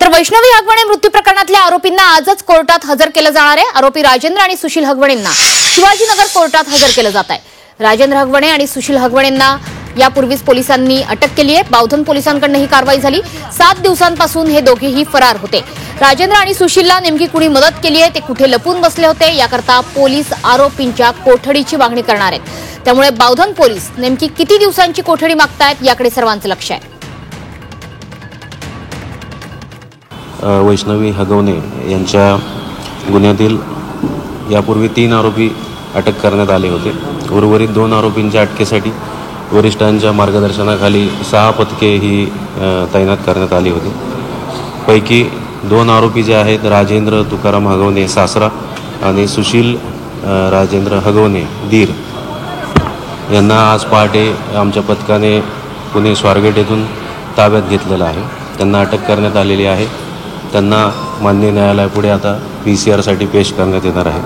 तर वैष्णवी हगवणे मृत्यू प्रकरणातल्या आरोपींना आजच कोर्टात हजर केलं जाणार आहे। आरोपी राजेंद्र आणि सुशील हगवणेंना शिवाजीनगर कोर्टात हजर केलं जात आहे। राजेंद्र हगवणे आणि सुशील हगवणेंना यापूर्वीच पोलिसांनी अटक केली आहे। बावधन पोलिसांकडून ही कारवाई झाली। 7 दिवसांपासून हे दोघेही फरार होते। राजेंद्र आणि सुशीलला नेमकी कुणी मदत केली आहे, ते कुठे लपून बसले होते याकरता पोलीस आरोपींच्या कोठडीची मागणी करणार आहेत। त्यामुळे बावधन पोलीस नेमकी किती दिवसांची कोठडी मागतायत याकडे सर्वांचं लक्ष आहे। वैष्णवी हगवणे यांच्या गुन्ह्यातील यापूर्वी 3 आरोपी अटक करण्यात आले होते। उर्वरित 2 आरोपींच्या अटकेसाठी वरिष्ठांच्या मार्गदर्शनाखाली 6 पथके ही तैनात करण्यात आली होती। पैकी 2 आरोपी जे आहेत राजेंद्र तुकाराम हगवणे सासरा आणि सुशील राजेंद्र हगवणे दीर यांना आज पहाटे आमच्या पथकाने पुणे स्वारगेट येथून ताब्यात घेतलेलं आहे। त्यांना अटक करण्यात आलेली आहे। त्यांना माननीय न्यायालयापुढे आता PCR साठी पेश करण्यात येणार आहे।